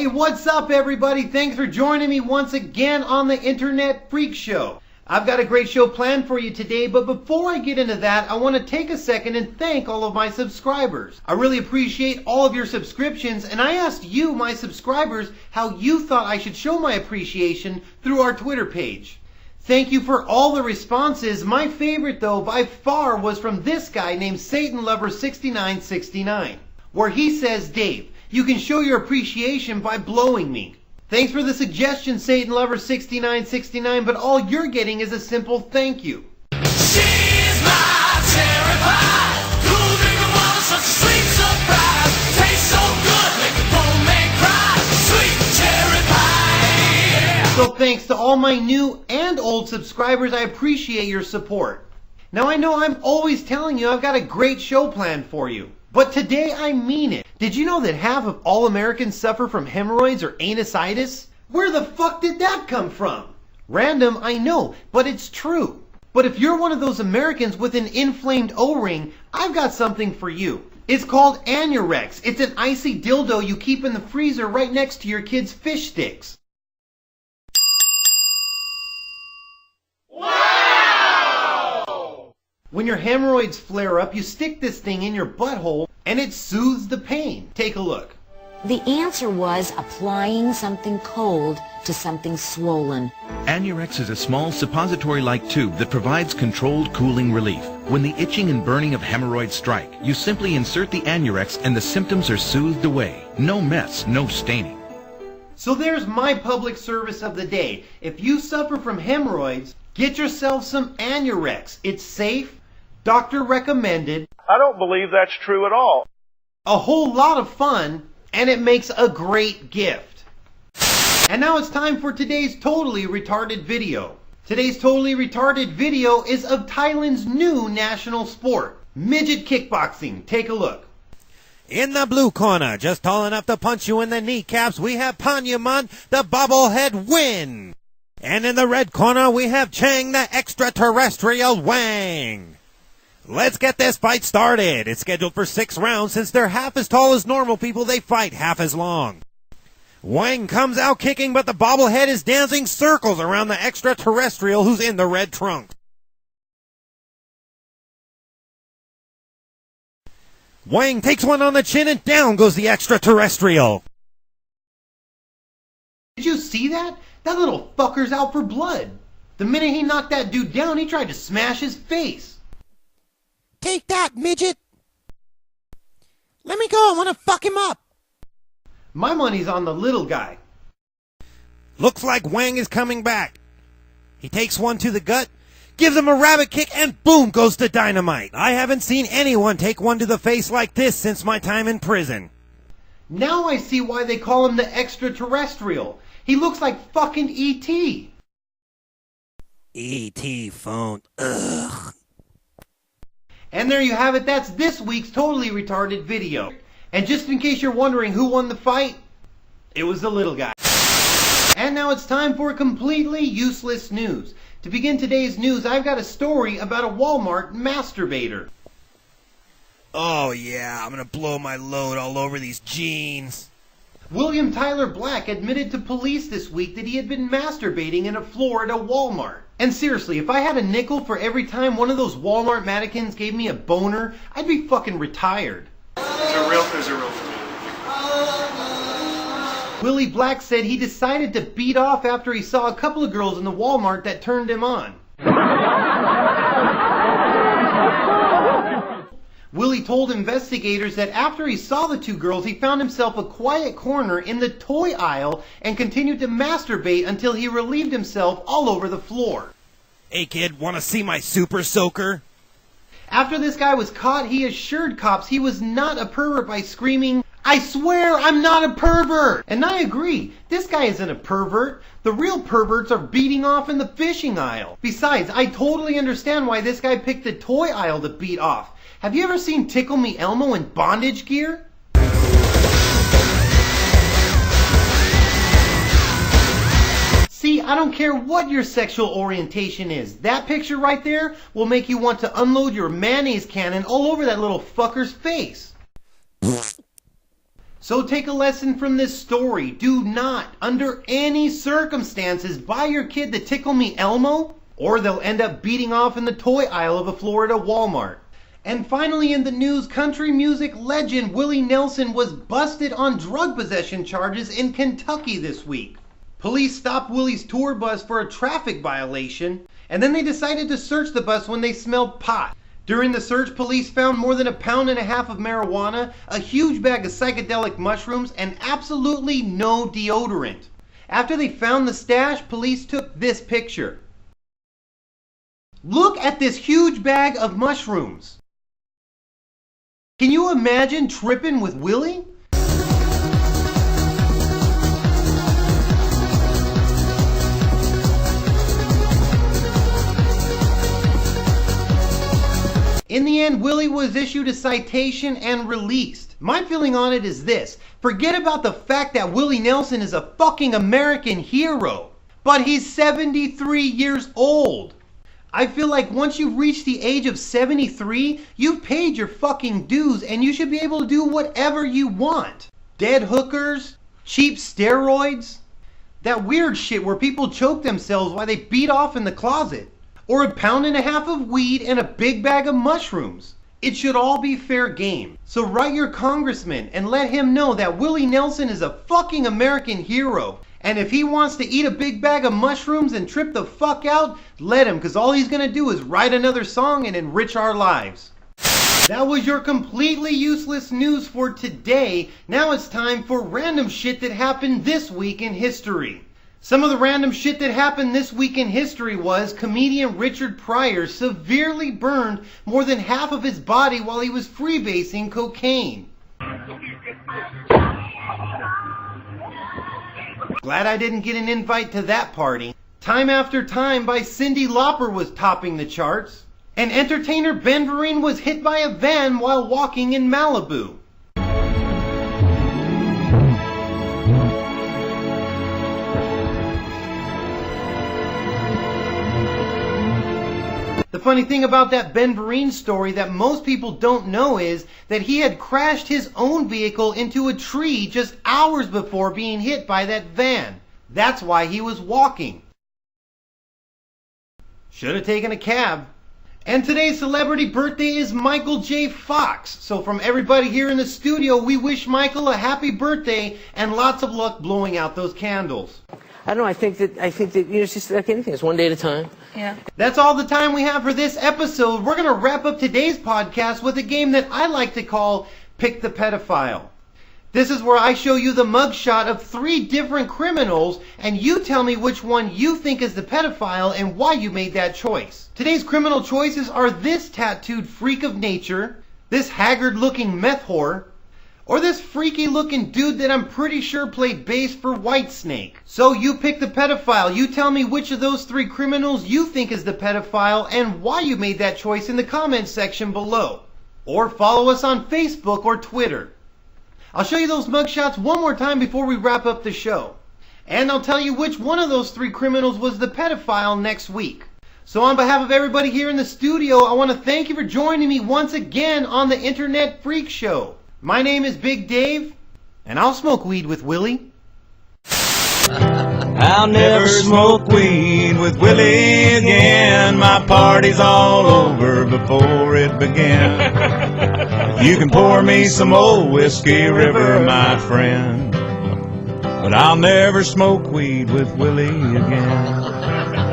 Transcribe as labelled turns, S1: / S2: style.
S1: Hey, what's up everybody? Thanks for joining me once again on the Internet Freak Show. I've got a great show planned for you today, but before I get into that, I want to take a second and thank all of my subscribers. I really appreciate all of your subscriptions, and I asked you, my subscribers, how you thought I should show my appreciation through our Twitter page. Thank you for all the responses. My favorite, though, by far was from this guy named SatanLover6969, where he says, Dave, you can show your appreciation by blowing me. Thanks for the suggestion, SatanLover6969, but all you're getting is a simple thank you.
S2: She's my terrified, cool drinking water, such a sweet surprise. Tastes so good, make a grown man cry. Sweet cherry pie, yeah.
S1: So thanks to all my new and old subscribers, I appreciate your support. Now I know I'm always telling you I've got a great show planned for you, but today I mean it. Did you know that half of all Americans suffer from hemorrhoids or anusitis? Where the fuck did that come from? Random, I know, but it's true. But if you're one of those Americans with an inflamed O-ring, I've got something for you. It's called Anurex. It's an icy dildo you keep in the freezer right next to your kids' fish sticks. When your hemorrhoids flare up, you stick this thing in your butthole and it soothes the pain. Take a look.
S3: The answer was applying something cold to something swollen.
S4: Anurex is a small suppository-like tube that provides controlled cooling relief. When the itching and burning of hemorrhoids strike, you simply insert the Anurex and the symptoms are soothed away. No mess, no staining.
S1: So there's my public service of the day. If you suffer from hemorrhoids, get yourself some Anurex. It's safe, doctor recommended.
S5: I don't believe that's true at all.
S1: A whole lot of fun, and it makes a great gift. And now it's time for today's Totally Retarded video. Today's Totally Retarded video is of Thailand's new national sport, Midget Kickboxing. Take a look.
S6: In the blue corner, just tall enough to punch you in the kneecaps, we have Panyaman, the Bobble Head Win. And in the red corner, we have Chang, the extraterrestrial Wang. Let's get this fight started. It's scheduled for 6 rounds. Since they're half as tall as normal people, they fight half as long. Wang comes out kicking, but the bobblehead is dancing circles around the extraterrestrial who's in the red trunk. Wang takes one on the chin and down goes the extraterrestrial.
S1: Did you see that? That little fucker's out for blood. The minute he knocked that dude down, he tried to smash his face.
S6: Take that, midget! Let me go, I want to fuck him up!
S1: My money's on the little guy.
S6: Looks like Wang is coming back. He takes one to the gut, gives him a rabbit kick, and boom goes the dynamite. I haven't seen anyone take one to the face like this since my time in prison.
S1: Now I see why they call him the extraterrestrial. He looks like fucking E.T.
S6: E.T. phone. Ugh.
S1: And there you have it. That's this week's Totally Retarded video. And just in case you're wondering who won the fight, it was the little guy. And now it's time for completely useless news. To begin today's news, I've got a story about a Walmart masturbator.
S6: Oh yeah, I'm gonna blow my load all over these jeans.
S1: William Tyler Black admitted to police this week that he had been masturbating in a Florida Walmart. And seriously, if I had a nickel for every time one of those Walmart mannequins gave me a boner, I'd be fucking retired.
S5: There's a real for me.
S1: Willie Black said he decided to beat off after he saw a couple of girls in the Walmart that turned him on. Willie told investigators that after he saw the 2 girls, he found himself a quiet corner in the toy aisle and continued to masturbate until he relieved himself all over the floor.
S6: Hey kid, wanna see my super soaker?
S1: After this guy was caught, he assured cops he was not a pervert by screaming, "I swear I'm not a pervert!" And I agree, this guy isn't a pervert. The real perverts are beating off in the fishing aisle. Besides, I totally understand why this guy picked the toy aisle to beat off. Have you ever seen Tickle Me Elmo in bondage gear? See, I don't care what your sexual orientation is. That picture right there will make you want to unload your mayonnaise cannon all over that little fucker's face. So take a lesson from this story. Do not, under any circumstances, buy your kid the Tickle Me Elmo, or they'll end up beating off in the toy aisle of a Florida Walmart. And finally in the news, country music legend Willie Nelson was busted on drug possession charges in Kentucky this week. Police stopped Willie's tour bus for a traffic violation, and then they decided to search the bus when they smelled pot. During the search, police found more than 1.5 pounds of marijuana, a huge bag of psychedelic mushrooms, and absolutely no deodorant. After they found the stash, police took this picture. Look at this huge bag of mushrooms. Can you imagine tripping with Willie? In the end, Willie was issued a citation and released. My feeling on it is this. Forget about the fact that Willie Nelson is a fucking American hero, but he's 73 years old. I feel like once you've reached the age of 73, you've paid your fucking dues and you should be able to do whatever you want. Dead hookers, cheap steroids, that weird shit where people choke themselves while they beat off in the closet. Or 1.5 pounds of weed and a big bag of mushrooms. It should all be fair game. So write your congressman and let him know that Willie Nelson is a fucking American hero. And if he wants to eat a big bag of mushrooms and trip the fuck out, let him, because all he's gonna do is write another song and enrich our lives. That was your completely useless news for today. Now it's time for random shit that happened this week in history. Some of the random shit that happened this week in history was comedian Richard Pryor severely burned more than half of his body while he was freebasing cocaine. Glad I didn't get an invite to that party. Time After Time by Cyndi Lauper was topping the charts. And entertainer Ben Vereen was hit by a van while walking in Malibu. The funny thing about that Ben Vereen story that most people don't know is that he had crashed his own vehicle into a tree just hours before being hit by that van. That's why he was walking. Should have taken a cab. And today's celebrity birthday is Michael J. Fox. So from everybody here in the studio, we wish Michael a happy birthday and lots of luck blowing out those candles.
S7: I don't know. I think that it's just like anything. It's one day at a time.
S3: Yeah.
S1: That's all the time we have for this episode. We're going to wrap up today's podcast with a game that I like to call Pick the Pedophile. This is where I show you the mugshot of 3 different criminals, and you tell me which one you think is the pedophile and why you made that choice. Today's criminal choices are this tattooed freak of nature, this haggard-looking meth whore, or this freaky-looking dude that I'm pretty sure played bass for Whitesnake. So you pick the pedophile. You tell me which of those 3 criminals you think is the pedophile and why you made that choice in the comments section below. Or follow us on Facebook or Twitter. I'll show you those mugshots one more time before we wrap up the show. And I'll tell you which one of those 3 criminals was the pedophile next week. So on behalf of everybody here in the studio, I want to thank you for joining me once again on the Internet Freak Show. My name is Big Dave, and I'll smoke weed with Willie.
S8: I'll never smoke weed with Willie again. My party's all over before it began. You can pour me some old Whiskey River, my friend, but I'll never smoke weed with Willie again.